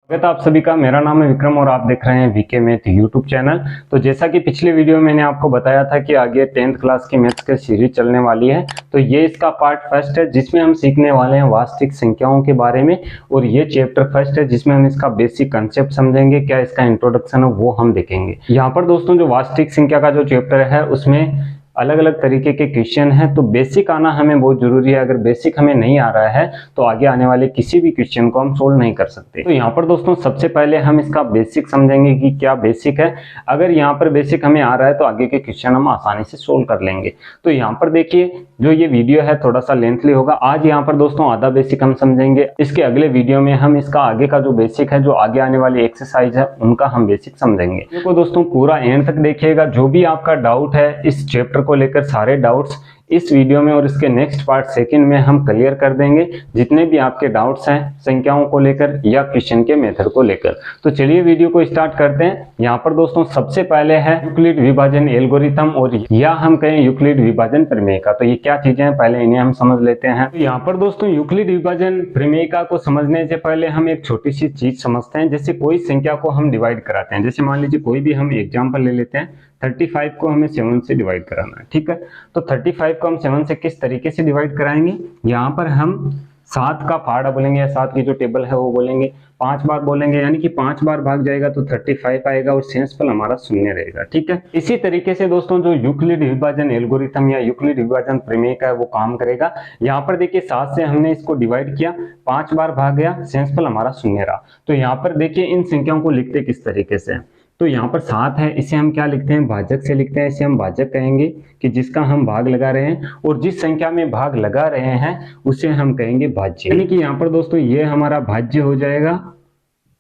स्वागत है आप सभी का। मेरा नाम है विक्रम और आप देख रहे हैं वीके मैथ यूट्यूब चैनल। तो जैसा कि पिछले वीडियो में मैंने आपको बताया था कि आगे 10th क्लास की मैथ्स की सीरीज चलने वाली है, तो ये इसका पार्ट फर्स्ट है जिसमें हम सीखने वाले हैं वास्तविक संख्याओं के बारे में। और ये चैप्टर फर्स्ट है जिसमें हम इसका बेसिक कंसेप्ट समझेंगे, क्या इसका इंट्रोडक्शन है वो हम देखेंगे। यहाँ पर दोस्तों जो वास्तविक संख्या का जो चैप्टर है उसमें अलग अलग तरीके के क्वेश्चन हैं, तो बेसिक आना हमें बहुत जरूरी है। अगर बेसिक हमें नहीं आ रहा है तो आगे आने वाले किसी भी क्वेश्चन को हम सोल्व नहीं कर सकते। तो यहाँ पर दोस्तों सबसे पहले हम इसका बेसिक समझेंगे कि क्या बेसिक है। अगर यहाँ पर बेसिक हमें आ रहा है तो आगे के क्वेश्चन हम आसानी से सोल्व कर लेंगे। तो यहाँ पर देखिए जो ये वीडियो है थोड़ा सा लेंथली होगा। आज यहाँ पर दोस्तों आधा बेसिक हम समझेंगे, इसके अगले वीडियो में हम इसका आगे का जो बेसिक है, जो आगे आने वाली एक्सरसाइज है, उनका हम बेसिक समझेंगे। देखो दोस्तों पूरा एंड तक देखिएगा। जो भी आपका डाउट है इस चैप्टर को लेकर, सारे डाउट्स इस वीडियो में और इसके नेक्स्ट पार्ट सेकंड में हम क्लियर कर देंगे। जितने भी आपके डाउट्स हैं संख्याओं को लेकर या क्वेश्चन के मेथड को लेकर। तो चलिए वीडियो को स्टार्ट करते हैं। यहाँ पर दोस्तों सबसे पहले है यूक्लिड विभाजन एल्गोरिथम, और या हम कहें यूक्लिड विभाजन प्रमेयिका। तो ये क्या चीजें हैं पहले इन्हें हम समझ लेते हैं। तो यहाँ पर दोस्तों यूक्लिड विभाजन प्रमेयिका को समझने से पहले हम एक छोटी सी चीज समझते हैं। जैसे कोई संख्या को हम डिवाइड कराते हैं, जैसे मान लीजिए कोई भी हम एग्जाम्पल ले लेते हैं, 35 को हमें 7 से डिवाइड कराना है, ठीक है। तो 35 को हम 7 से किस तरीके से डिवाइड कराएंगे, यहाँ पर हम 7 का पहाड़ा बोलेंगे या 7 की जो टेबल है वो बोलेंगे, 5 बार बोलेंगे, यानी कि 5 बार भाग जाएगा तो 35 आएगा और शेषफल हमारा 0 रहेगा, ठीक है। इसी तरीके से दोस्तों जो यूक्लिड विभाजन एल्गोरिथम या यूक्लिड विभाजन प्रमेय है वो काम करेगा। यहाँ पर देखिए 7 से हमने इसको डिवाइड किया, 5 बार भाग गया, शेषफल हमारा 0 रहा। तो यहाँ पर देखिए इन संख्याओं को लिखते किस तरीके से। तो यहाँ पर 7 है, इसे हम क्या लिखते हैं, भाजक से लिखते हैं। इसे हम भाजक कहेंगे कि जिसका हम भाग लगा रहे हैं, और जिस संख्या में भाग लगा रहे हैं उसे हम कहेंगे भाज्य। यानी कि यहाँ पर दोस्तों ये हमारा भाज्य हो जाएगा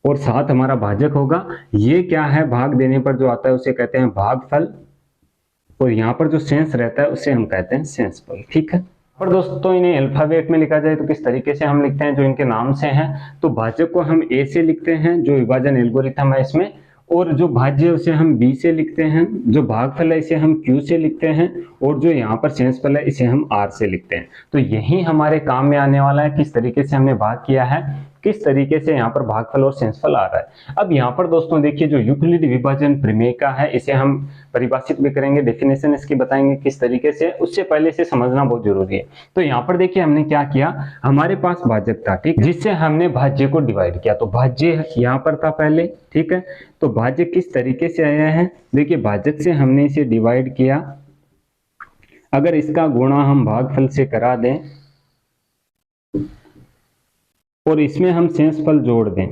और 7 हमारा भाजक होगा। ये क्या है, भाग देने पर जो आता है उसे कहते हैं भागफल, और यहाँ पर जो शेष रहता है उसे हम कहते हैं शेषफल, ठीक है। पर दोस्तों इन्हें अल्फाबेट में लिखा जाए तो किस तरीके से हम लिखते हैं, जो इनके नाम से हैं। तो भाजक को हम ए से लिखते हैं, जो विभाजन एल्गोरिथम है इसमें, और जो भाज्य है उसे हम बी से लिखते हैं, जो भागफल है इसे हम क्यू से लिखते हैं, और जो यहाँ पर शेषफल है इसे हम आर से लिखते हैं। तो यही हमारे काम में आने वाला है, किस तरीके से हमने भाग किया है, किस तरीके से यहाँ पर भागफल और शेषफल आ रहा है। अब यहाँ पर दोस्तों देखिए जो यूक्लिड विभाजन प्रमेयिका है इसे हम परिभाषित भी करेंगे, डेफिनेशन इसकी बताएंगे किस तरीके से। उससे पहले इसे समझना बहुत जरूरी है। तो यहाँ पर देखिए हमने क्या किया, हमारे पास भाजक था, ठीक, जिससे हमने भाज्य को डिवाइड किया। तो भाज्य यहाँ पर था पहले, ठीक है। तो भाज्य किस तरीके से आया है, देखिए भाजक से हमने इसे डिवाइड किया, अगर इसका गुणा हम भागफल से करा दें और इसमें हम शेषफल जोड़ दें,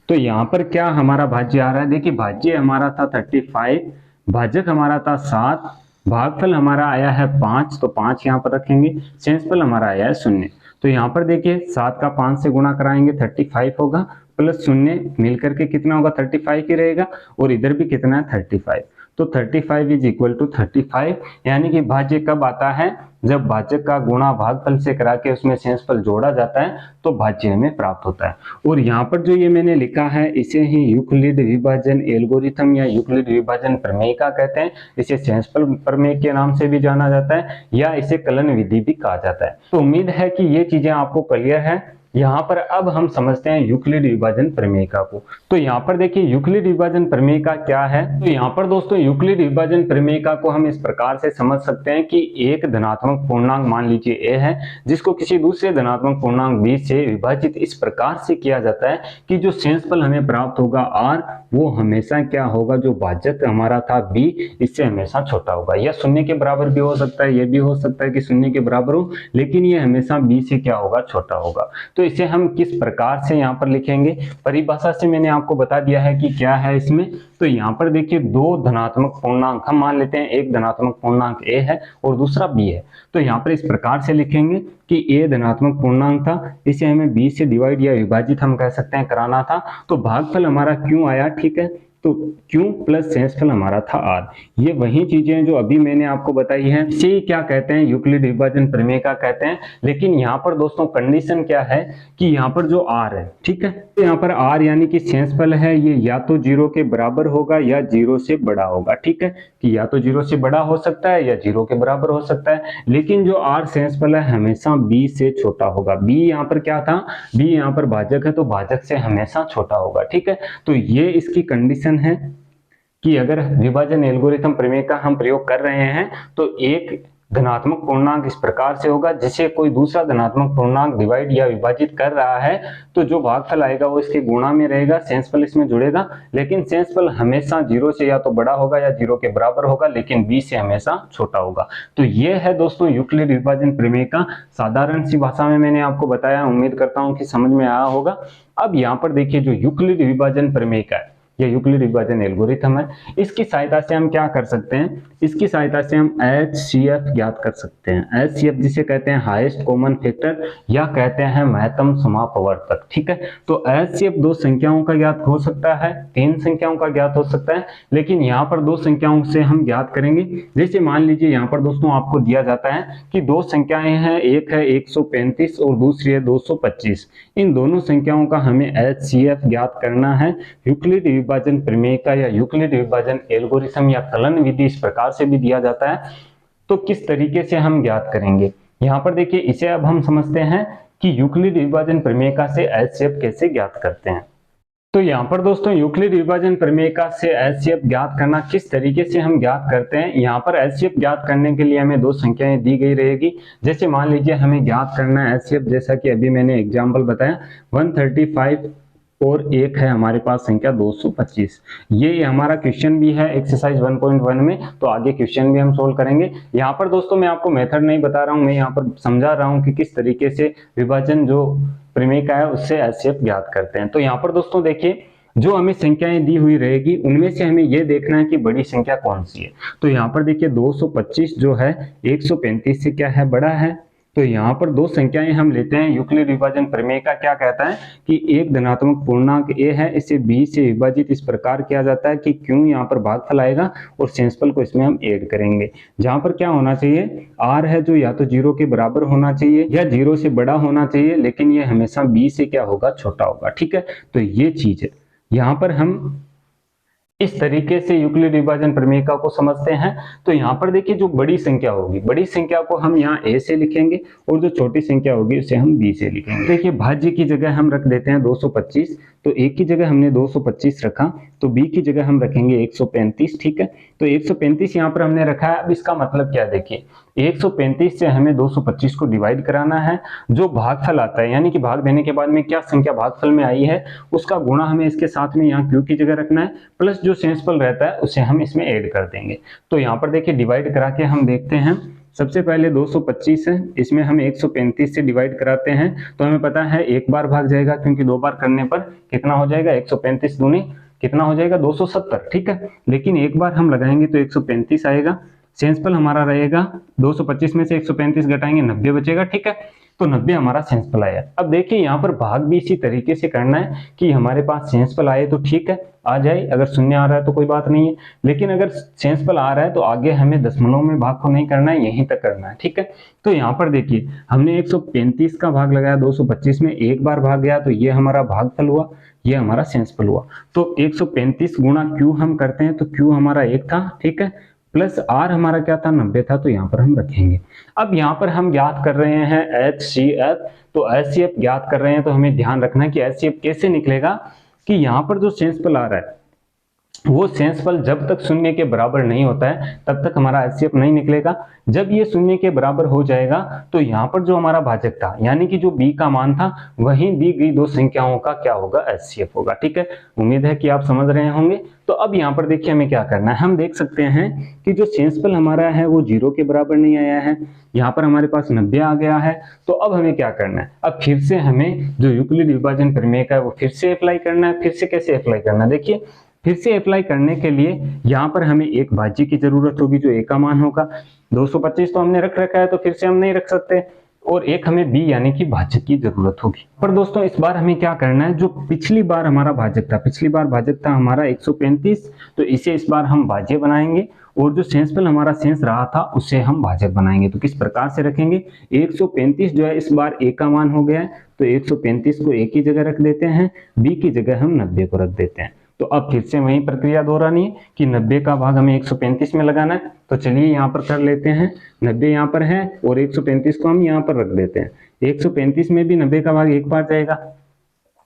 तो यहाँ पर क्या हमारा भाज्य आ रहा है, देखिए भाज्य हमारा था 35, भाजक हमारा था 7, भागफल हमारा आया है 5, तो 5 यहाँ पर रखेंगे, शेषफल हमारा आया है 0। तो यहाँ पर देखिए 7 का 5 से गुणा कराएंगे 35 होगा, प्लस 0 मिलकर के कितना होगा, 35 ही रहेगा, और इधर भी कितना है 35। तो 35 इज इक्वल टू 35, यानी कि भाज्य कब आता है, जब भाजक का गुणा भागफल से करा के उसमें शेषफल जोड़ा जाता है तो भाज्य हमें प्राप्त होता है। और यहाँ पर जो ये मैंने लिखा है इसे ही यूक्लिड विभाजन एल्गोरिथम या यूक्लिड विभाजन प्रमेयिका कहते हैं। इसे शेषफल प्रमेय के नाम से भी जाना जाता है या इसे कलन विधि भी कहा जाता है। तो उम्मीद है कि ये चीजें आपको क्लियर है। यहाँ पर अब हम समझते हैं यूक्लिड विभाजन प्रमेयिका को। तो यहाँ पर देखिए यूक्लिड विभाजन प्रमेयिका क्या है। तो यहाँ पर दोस्तों यूक्लिड विभाजन प्रमेयिका को हम इस प्रकार से समझ सकते हैं कि एक धनात्मक पूर्णांक मान लीजिए a है, जिसको किसी दूसरे धनात्मक पूर्णांक b से विभाजित इस प्रकार से किया जाता है कि जो शेषफल हमें प्राप्त होगा r, वो हमेशा क्या होगा, जो भाजक हमारा था b, इससे हमेशा छोटा होगा, या 0 के बराबर भी हो सकता है, ये भी हो सकता है कि 0 के बराबर हो, लेकिन ये हमेशा b से क्या होगा, छोटा होगा। तो इसे हम किस प्रकार से यहाँ पर लिखेंगे, परिभाषा से मैंने आपको बता दिया है कि क्या है इसमें। तो यहाँ पर देखिए दो धनात्मक पूर्णांक हम मान लेते हैं, एक धनात्मक पूर्णांक a है और दूसरा b है। तो यहाँ पर इस प्रकार से लिखेंगे कि a धनात्मक पूर्णांक था, इसे हमें b से डिवाइड या विभाजित हम कह सकते हैं कराना था, तो भागफल हमारा क्यों आया, ठीक है। तो Q प्लस शेषफल हमारा था R। ये वही चीजें जो अभी मैंने आपको बताई है, इसे ही क्या कहते हैं, यूक्लिड विभाजन प्रमेय का कहते हैं। लेकिन यहाँ पर दोस्तों कंडीशन क्या है कि यहाँ पर जो R है, ठीक है, तो यहाँ पर R यानी कि शेषफल है, ये या तो 0 के बराबर होगा या 0 से बड़ा होगा। ठीक है, कि या तो 0 से बड़ा हो सकता है या 0 के बराबर हो सकता है। लेकिन जो R शेषफल है हमेशा B से छोटा होगा। B यहाँ पर क्या था, B यहाँ पर भाजक है, तो भाजक से हमेशा छोटा होगा। ठीक है, तो ये इसकी कंडीशन है कि अगर विभाजन एल्गोरिथम प्रमेय का हम प्रयोग कर रहे हैं तो एक धनात्मक पूर्णांक इस प्रकार से होगा, जिसे कोई दूसरा धनात्मक पूर्णांक डिवाइड या विभाजित कर रहा है तो जो भागफल आएगा वो इसके गुणा में रहेगा, शेषफल इसमें जुड़ेगा। लेकिन शेषफल हमेशा 0 से या तो बड़ा होगा या 0 के बराबर होगा, लेकिन B से हमेशा छोटा होगा। तो ये है दोस्तों यूक्लिड विभाजन प्रमेय का साधारण सी भाषा में मैंने आपको बताया। उम्मीद करता हूं कि समझ में आया होगा। अब यहाँ पर देखिए, जो यूक्लिड विभाजन प्रमेय का है, यह यूक्लिड विभाजन एल्गोरिथम है, इसकी सहायता से हम क्या कर सकते हैं, इसकी सहायता से हम HCF ज्ञात कर सकते हैं। HCF जिसे कहते हैं हाईएस्ट कॉमन फैक्टर या कहते हैं महत्तम समापवर्तक। ठीक है, तो HCF दो संख्याओं का ज्ञात हो सकता है, तीन संख्याओं का ज्ञात हो सकता है, लेकिन यहाँ पर दो संख्याओं से हम ज्ञात करेंगे। जैसे मान लीजिए यहाँ पर दोस्तों आपको दिया जाता है कि दो संख्याएं हैं, एक है 135 और दूसरी है 225। इन दोनों संख्याओं का हमें HCF ज्ञात करना है। यूक्लिड विभाजन प्रमेय का या यूक्लिड विभाजन एल्गोरिथम या कलन विधि इस प्रकार से भी दिया जाता है। तो किस तरीके से हम ज्ञात करेंगे, यहाँ पर देखिए, इसे अब हम समझते हैं कि यूक्लिड विभाजन प्रमेय का से HCF कैसे ज्ञात करते हैं। तो यहाँ पर दोस्तों यूक्लिड विभाजन प्रमेय का से HCF ज्ञात करना किस तरीके से हम ज्ञात करते हैं। यहाँ पर HCF ज्ञात करने के लिए हमें दो संख्याएं दी गई रहेगी। जैसे मान लीजिए हमें ज्ञात करना है HCF, जैसा कि अभी मैंने एग्जाम्पल बताया 135 और एक है हमारे पास संख्या 225। ये हमारा क्वेश्चन भी है एक्सरसाइज 1.1 में, तो आगे क्वेश्चन भी हम सोल्व करेंगे। यहाँ पर दोस्तों मैं आपको मेथड नहीं बता रहा हूँ, मैं यहाँ पर समझा रहा हूँ कि किस तरीके से विभाजन जो प्रमेय का है उससे HCF ज्ञात करते हैं। तो यहाँ पर दोस्तों देखिए, जो हमें संख्याएं दी हुई रहेगी उनमें से हमें यह देखना है कि बड़ी संख्या कौन सी है। तो यहाँ पर देखिए 225 जो है 135 से क्या है, बड़ा है। तो यहाँ पर दो संख्याएं हम लेते हैं। यूक्लिड विभाजन प्रमेय का क्या कहता है कि एक धनात्मक पूर्णांक a है, इसे b से विभाजित इस प्रकार किया जाता है कि q यहाँ पर भागफल आएगा और शेषफल को इसमें हम ऐड करेंगे। जहां पर क्या होना चाहिए, r है जो या तो 0 के बराबर होना चाहिए या 0 से बड़ा होना चाहिए, लेकिन ये हमेशा b से क्या होगा, छोटा होगा। ठीक है, तो ये चीज है। यहाँ पर हम इस तरीके से यूक्लिड विभाजन प्रमेय को समझते हैं। तो यहाँ पर देखिए, जो बड़ी संख्या होगी, बड़ी संख्या को हम यहाँ a से लिखेंगे और जो छोटी संख्या होगी उसे हम b से लिखेंगे। देखिए भाज्य की जगह हम रख देते हैं 225, तो a की जगह हमने 225 रखा, तो b की जगह हम रखेंगे 135। ठीक है, तो 135 यहाँ पर हमने रखा है। अब इसका मतलब क्या, देखिए 135 से हमें 225 को डिवाइड कराना है। जो भागफल आता है, यानी कि भाग देने के बाद में क्या संख्या भागफल में आई है उसका गुणा हमें इसके साथ में यहाँ q की जगह रखना है, प्लस जो शेषफल रहता है उसे हम इसमें ऐड कर देंगे। तो यहाँ पर देखिए डिवाइड करा के हम देखते हैं। सबसे पहले 225 है, इसमें हम 135 से डिवाइड कराते हैं, तो हमें पता है एक बार भाग जाएगा, क्योंकि दो बार करने पर कितना हो जाएगा, 135 दूनी कितना हो जाएगा, 270। ठीक है, लेकिन एक बार हम लगाएंगे तो 135 आएगा। शेषफल हमारा रहेगा 225 में से 135 घटाएंगे 90 बचेगा। ठीक है, तो 90 हमारा शेषफल आया। अब देखिए यहाँ पर भाग भी इसी तरीके से करना है कि हमारे पास शेषफल आए तो ठीक है, आ जाए, अगर शून्य आ रहा है तो कोई बात नहीं है, लेकिन अगर शेषफल आ रहा है तो आगे हमें दशमलव में भाग को नहीं करना है, यहीं तक करना है। ठीक है, तो यहाँ पर देखिए हमने 135 का भाग लगाया 225 में, एक बार भाग गया तो ये हमारा भागफल हुआ, ये हमारा शेषफल हुआ। तो 135 गुणा q हम करते हैं, तो q हमारा 1 था। ठीक है, प्लस r हमारा क्या था, 90 था, तो यहाँ पर हम रखेंगे। अब यहाँ पर हम ज्ञात कर रहे हैं HCF, तो HCF ज्ञात कर रहे हैं, तो हमें ध्यान रखना है कि HCF कैसे निकलेगा कि यहाँ पर जो शेषफल आ रहा है वो शेषफल जब तक शून्य के बराबर नहीं होता है तब तक हमारा HCF नहीं निकलेगा। जब ये शून्य के बराबर हो जाएगा तो यहाँ पर जो हमारा भाजक था, यानी कि जो b का मान था, वहीं दी गई दो संख्याओं का क्या होगा, HCF होगा। ठीक है, उम्मीद है कि आप समझ रहे होंगे। तो अब यहाँ पर देखिए हमें क्या करना है, हम देख सकते हैं कि जो शेषफल हमारा है वो 0 के बराबर नहीं आया है, यहाँ पर हमारे पास 90 आ गया है। तो अब हमें क्या करना है, अब फिर से हमें जो यूक्लिड विभाजन प्रमेय का है वो फिर से अप्लाई करना है। फिर से कैसे अप्लाई करना है, देखिए फिर से अप्लाई करने के लिए यहाँ पर हमें एक भाज्य की जरूरत होगी जो a का मान होगा। 225 तो हमने रख रखा है तो फिर से हम नहीं रख सकते, और एक हमें b यानी कि भाजक की जरूरत होगी। पर दोस्तों इस बार हमें क्या करना है, जो पिछली बार हमारा भाजक था, पिछली बार भाजक था हमारा 135, तो इसे इस बार हम भाज्य बनाएंगे और जो शेषफल हमारा शेष रहा था उसे हम भाजक बनाएंगे। तो किस प्रकार से रखेंगे, 135 जो है इस बार a का मान हो गया है, तो 135 को a की जगह रख देते हैं, b की जगह हम 90 को रख देते हैं। तो अब फिर से वही प्रक्रिया दोहरानी है कि 90 का भाग हमें 135 में लगाना है। तो चलिए यहाँ पर कर लेते हैं, 90 यहाँ पर है और 135 को हम यहाँ पर रख देते हैं। 135 में भी 90 का भाग एक बार जाएगा,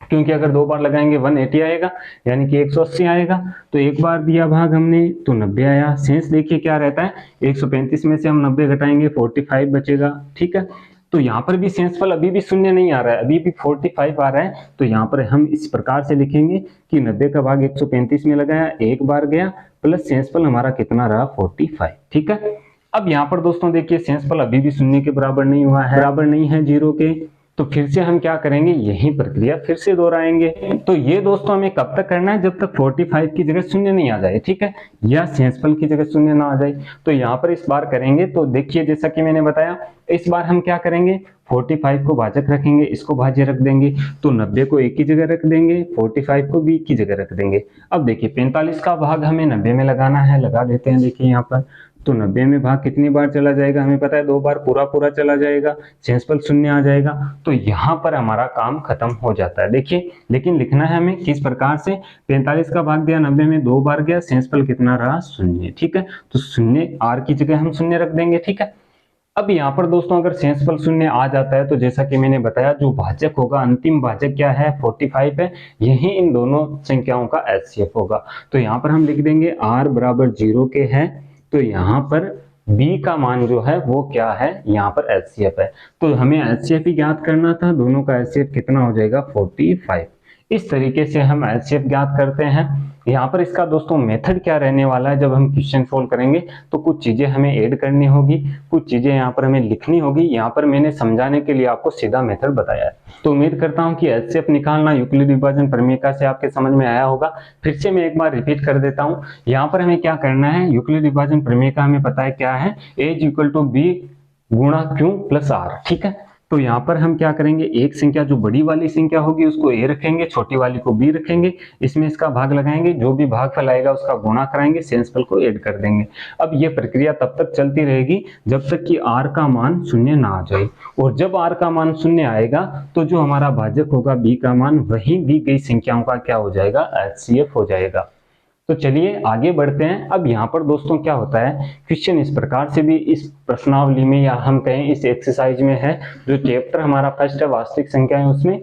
क्योंकि अगर दो बार लगाएंगे 180 आएगा, यानी कि 180 आएगा। तो एक बार दिया भाग हमने तो 90 आया। शेष देखिए क्या रहता है, 135 में से हम 90 घटाएंगे 45 बचेगा। ठीक है, तो यहाँ पर भी शेषफल अभी भी शून्य नहीं आ रहा है, अभी भी 45 आ रहा है। तो यहाँ पर हम इस प्रकार से लिखेंगे कि 90 का भाग 135 में लगाया, एक बार गया, प्लस शेषफल हमारा कितना रहा 45। ठीक है, अब यहाँ पर दोस्तों देखिए शेषफल अभी भी शून्य के बराबर नहीं हुआ है, बराबर नहीं है 0 के। तो फिर से हम क्या करेंगे, यही प्रक्रिया फिर से दोहराएंगे। तो ये दोस्तों हमें कब तक करना है, जब तक 45 की जगह शून्य नहीं आ जाए। ठीक है, या शेषफल की जगह शून्य ना आ जाए। तो यहाँ पर इस बार करेंगे तो देखिए जैसा कि मैंने बताया, इस बार हम क्या करेंगे, 45 को भाजक रखेंगे, इसको भाज्य रख देंगे, तो 90 को एक की जगह रख देंगे, 45 को b की जगह रख देंगे। अब देखिए 45 का भाग हमें 90 में लगाना है, लगा देते हैं। देखिए यहाँ पर तो 90 में भाग कितनी बार चला जाएगा, हमें पता है 2 बार पूरा पूरा चला जाएगा, शेषफल शून्य आ जाएगा। तो यहाँ पर हमारा काम खत्म हो जाता है। देखिए लेकिन लिखना है हमें किस प्रकार से, 45 का भाग दिया 90 में 2 बार गया, शेषफल कितना रहा शून्य। ठीक है, तो शून्य r की जगह हम शून्य रख देंगे। ठीक है, अब यहाँ पर दोस्तों अगर शेषफल शून्य आ जाता है तो जैसा कि मैंने बताया जो भाजक होगा, अंतिम भाजक क्या है 45 है, यही इन दोनों संख्याओं का HCF होगा। तो यहाँ पर हम लिख देंगे r बराबर 0 के है, तो यहाँ पर b का मान जो है वो क्या है, यहाँ पर HCF है। तो हमें HCF ही ज्ञात करना था, दोनों का HCF कितना हो जाएगा 45। इस तरीके से हम HCF ज्ञात करते हैं। यहाँ पर इसका दोस्तों मेथड क्या रहने वाला है, जब हम क्वेश्चन सोल्व करेंगे तो कुछ चीजें हमें ऐड करनी होगी, कुछ चीजें यहाँ पर हमें लिखनी होगी। यहाँ पर मैंने समझाने के लिए आपको सीधा मेथड बताया है। तो उम्मीद करता हूँ कि HCF निकालना यूक्लिड विभाजन प्रमेय से आपके समझ में आया होगा। फिर से मैं एक बार रिपीट कर देता हूँ। यहाँ पर हमें क्या करना है, यूक्लिड विभाजन प्रमेय का हमें पता है क्या है, a = b गुणा q प्लस r। ठीक है, तो यहाँ पर हम क्या करेंगे, एक संख्या जो बड़ी वाली संख्या होगी उसको a रखेंगे, छोटी वाली को b रखेंगे, इसमें इसका भाग लगाएंगे, जो भी भागफल आएगा उसका गुणा कराएंगे, शेषफल को ऐड कर देंगे। अब ये प्रक्रिया तब तक चलती रहेगी जब तक कि r का मान शून्य ना आ जाए। और जब r का मान शून्य आएगा तो जो हमारा भाजक होगा b का मान, वही दी गई संख्याओं का क्या हो जाएगा, HCF हो जाएगा। तो चलिए आगे बढ़ते हैं। अब यहाँ पर दोस्तों क्या होता है, क्वेश्चन इस प्रकार से भी इस प्रश्नावली में या हम कहें इस एक्सरसाइज में है, जो चैप्टर हमारा फर्स्ट है वास्तविक संख्याएं, उसमें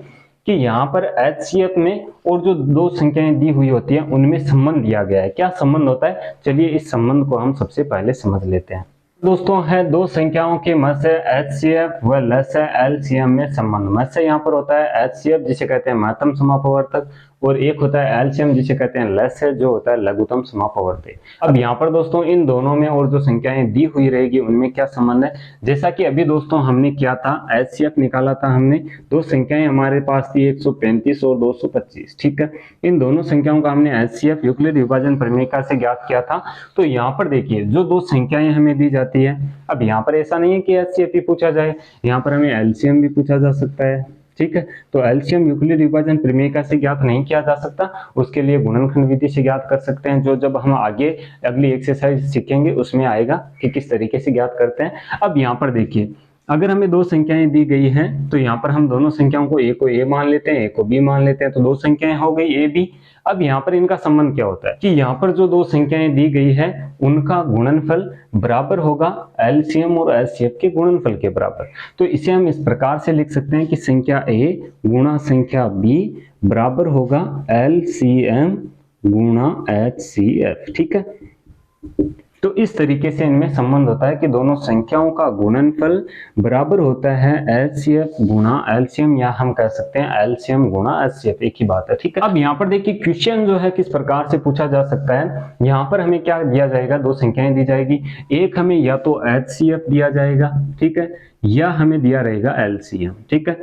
कि यहाँ पर HCF में और जो दो संख्याएं दी हुई होती है उनमें संबंध दिया गया है। क्या संबंध होता है, चलिए इस संबंध को हम सबसे पहले समझ लेते हैं। दोस्तों है दो संख्याओं के मध्य HCF व लस्य LCM में संबंध। मध्य यहाँ पर होता है HCF जिसे कहते हैं महत्तम समापवर्तक, और एक होता है LCM जिसे कहते हैं लस्य जो होता है लघुत्तम समापवर्तक। अब यहाँ पर दोस्तों इन दोनों में और जो संख्याएं दी हुई रहेगी उनमें क्या संबंध है, जैसा कि अभी दोस्तों हमने किया था, HCF निकाला था हमने, दो संख्याएं हमारे पास थी 135 और 225। ठीक है, इन दोनों संख्याओं का हमने HCF यूक्लिड विभाजन प्रमेय से ज्ञात किया था। तो यहाँ पर देखिए जो दो संख्याएं हमें दी जाती है, अब यहाँ पर ऐसा नहीं है कि HCF ही पूछा जाए, यहाँ पर हमें LCM भी पूछा जा सकता है। ठीक है, तो LCM यूक्लिड विभाजन प्रमेय से ज्ञात नहीं किया जा सकता, उसके लिए गुणनखंड विधि से ज्ञात कर सकते हैं, जो जब हम आगे अगली एक्सरसाइज सीखेंगे उसमें आएगा कि किस तरीके से ज्ञात करते हैं। अब यहाँ पर देखिए अगर हमें दो संख्याएं दी गई हैं तो यहाँ पर हम दोनों संख्याओं को a मान लेते हैं, a को b मान लेते हैं, तो दो संख्याएं हो गई a b। अब यहाँ पर इनका संबंध क्या होता है कि यहाँ पर जो दो संख्याएं दी गई है उनका गुणनफल बराबर होगा LCM और HCF के गुणनफल के बराबर। तो इसे हम इस प्रकार से लिख सकते हैं कि संख्या a गुणा संख्या b बराबर होगा LCM गुणा HCF। ठीक है, तो इस तरीके से इनमें संबंध होता है कि दोनों संख्याओं का गुणनफल बराबर होता है HCF गुणा LCM, या हम कह सकते हैं LCM गुणा HCF, एक ही बात है। ठीक है, अब यहाँ पर देखिए क्वेश्चन जो है किस प्रकार से पूछा जा सकता है। यहाँ पर हमें क्या दिया जाएगा, दो संख्याएं दी जाएगी, एक हमें या तो HCF दिया जाएगा, ठीक है, या हमें दिया रहेगा LCM। ठीक है,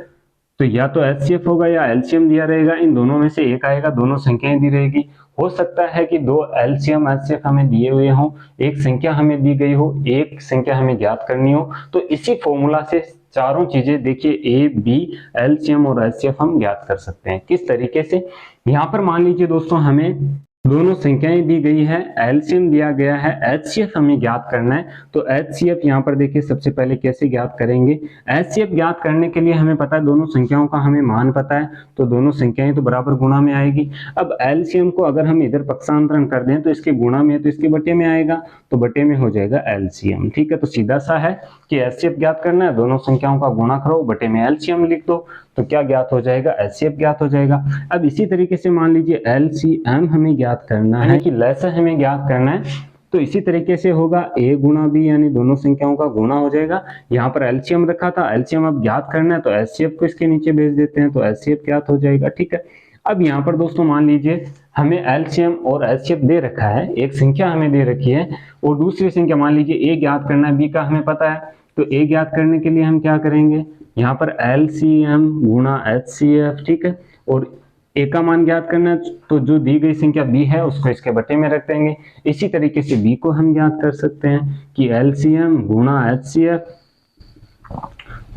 तो या तो HCF होगा या LCM दिया रहेगा, इन दोनों में से एक आएगा, दोनों संख्याएं दी रहेगी। हो सकता है कि दो LCM HCF हमें दिए हुए हों, एक संख्या हमें दी गई हो, एक संख्या हमें ज्ञात करनी हो, तो इसी फॉर्मूला से चारों चीजें देखिए ए बी एलसीएम और एचसीएफ हम ज्ञात कर सकते हैं। किस तरीके से, यहाँ पर मान लीजिए दोस्तों हमें दोनों संख्याएं दी गई है, एलसीएम दिया गया है, एचसीएफ हमें ज्ञात करना है। तो एचसीएफ यहाँ पर देखिए सबसे पहले कैसे ज्ञात करेंगे। एचसीएफ ज्ञात करने के लिए हमें पता है दोनों संख्याओं का हमें मान पता है, तो दोनों संख्याएं तो बराबर गुणा में आएगी। अब एलसीएम को अगर हम इधर पक्षांतरण कर दें तो इसके गुणा में तो इसके बटे में आएगा, तो बटे में हो जाएगा एलसीएम। ठीक है, तो सीधा सा है कि एचसीएफ ज्ञात करना है, दोनों संख्याओं का गुणा करो, बटे में एलसीएम लिख दो, तो क्या ज्ञात हो जाएगा, एचसीएफ ज्ञात हो जाएगा। अब इसी तरीके से मान लीजिए एलसीएम हमें ज्ञात करना है कि लैसा हमें ज्ञात करना है, तो इसी तरीके से होगा a गुणा b, यानी दोनों संख्याओं का गुणा हो जाएगा। यहाँ पर एलसीएम रखा था, एलसीएम अब ज्ञात करना है तो एचसीएफ को इसके नीचे भेज देते हैं, तो एचसीएफ ज्ञात हो जाएगा। ठीक है, अब यहाँ पर दोस्तों मान लीजिए हमें एलसीएम और एचसीएफ दे रखा है, एक संख्या हमें दे रखी है और दूसरी संख्या मान लीजिए a ज्ञात करना है, b का हमें पता है, तो a ज्ञात करने के लिए हम क्या करेंगे, यहाँ पर एलसीएम गुणा एचसीएफ। ठीक है, और a का मान ज्ञात करना है तो जो दी गई संख्या b है उसको इसके बटे में रख देंगे। इसी तरीके से b को हम ज्ञात कर सकते हैं कि एलसीएम गुणा एचसीएफ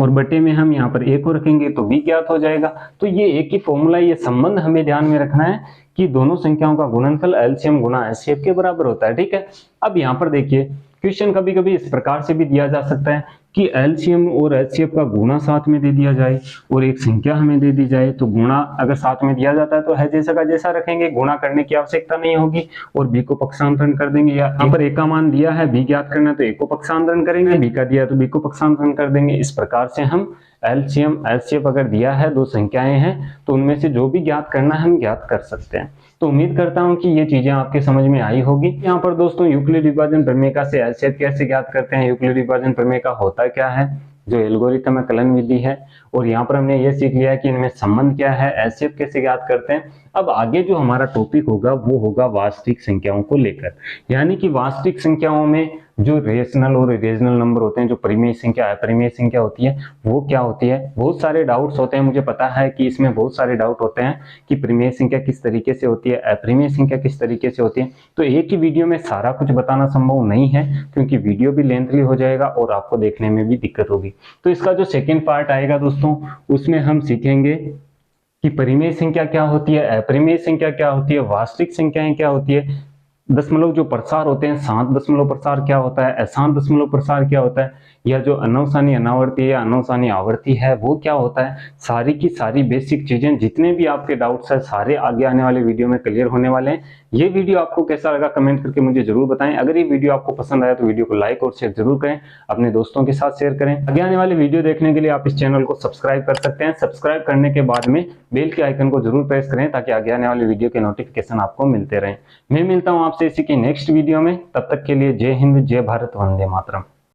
और बटे में हम यहाँ पर a को रखेंगे तो b ज्ञात हो जाएगा। तो ये एक ही फॉर्मूला, ये संबंध हमें ध्यान में रखना है कि दोनों संख्याओं का गुणनफल एलसीएम गुणा एचसीएफ के बराबर होता है। ठीक है, अब यहाँ पर देखिए क्वेश्चन कभी कभी इस प्रकार से भी दिया जा सकता है कि एलसीएम और एचसीएफ का गुणा साथ में दे दिया जाए और एक संख्या हमें दे दी जाए, तो गुणा अगर साथ में दिया जाता है तो है जैसा का जैसा रखेंगे, गुणा करने की आवश्यकता नहीं होगी और बी को पक्षांतरण कर देंगे। या यहाँ पर ए का मान दिया है, बी ज्ञात करना है तो ए को पक्षांतरण करेंगे, बी का दिया है तो बी को पक्षांतरण कर देंगे। इस प्रकार से हम एलसीएम एचसीएफ अगर दिया है, दो संख्याएं हैं, तो उनमें से जो भी ज्ञात करना है हम ज्ञात कर सकते हैं। तो उम्मीद करता हूं कि ये चीजें आपके समझ में आई होगी। यहाँ पर दोस्तों यूक्लिड विभाजन प्रमेय से एचसीएफ कैसे ज्ञात करते हैं, यूक्लिड विभाजन प्रमेय होता क्या है, जो एल्गोरिथम है कलन विधि है, और यहाँ पर हमने ये सीख लिया है कि इनमें संबंध क्या है, एचसीएफ कैसे ज्ञात करते हैं। अब आगे जो हमारा टॉपिक होगा वो होगा वास्तविक संख्याओं को लेकर, यानी कि वास्तविक संख्याओं में जो रेशनल और इरेशनल नंबर होते हैं, जो परिमेय संख्या अपरिमेय संख्या होती है, वो क्या होती है। बहुत सारे डाउट्स होते हैं, मुझे पता है कि इसमें बहुत सारे डाउट होते हैं कि परिमेय संख्या किस तरीके से होती है, अपरिमेय संख्या किस तरीके से होती है। तो एक ही वीडियो में सारा कुछ बताना संभव नहीं है, क्योंकि वीडियो भी लेंथली हो जाएगा और आपको देखने में भी दिक्कत होगी। तो इसका जो सेकेंड पार्ट आएगा दोस्तों, उसमें हम सीखेंगे कि परिमेय संख्या क्या होती है, अपरिमेय संख्या क्या होती है, वास्तविक संख्याएं क्या होती है, दशमलव जो प्रसार होते हैं, शांत दशमलव प्रसार क्या होता है, अशांत दशमलव प्रसार क्या होता है, या जो अनवसानी अनावर्ती या अनवसानी आवर्ती है वो क्या होता है। सारी की सारी बेसिक चीजें, जितने भी आपके डाउट्स है, सारे आगे आने वाले वीडियो में क्लियर होने वाले हैं। ये वीडियो आपको कैसा लगा कमेंट करके मुझे जरूर बताएं। अगर ये वीडियो आपको पसंद आया तो वीडियो को लाइक और शेयर जरूर करें, अपने दोस्तों के साथ शेयर करें। आगे आने वाले वीडियो देखने के लिए आप इस चैनल को सब्सक्राइब कर सकते हैं। सब्सक्राइब करने के बाद में बेल के आइकन को जरूर प्रेस करें, ताकि आगे आने वाले वीडियो के नोटिफिकेशन आपको मिलते रहें। मैं मिलता हूं आपसे इसी की नेक्स्ट वीडियो में, तब तक के लिए जय हिंद, जय भारत, वंदे मातरम।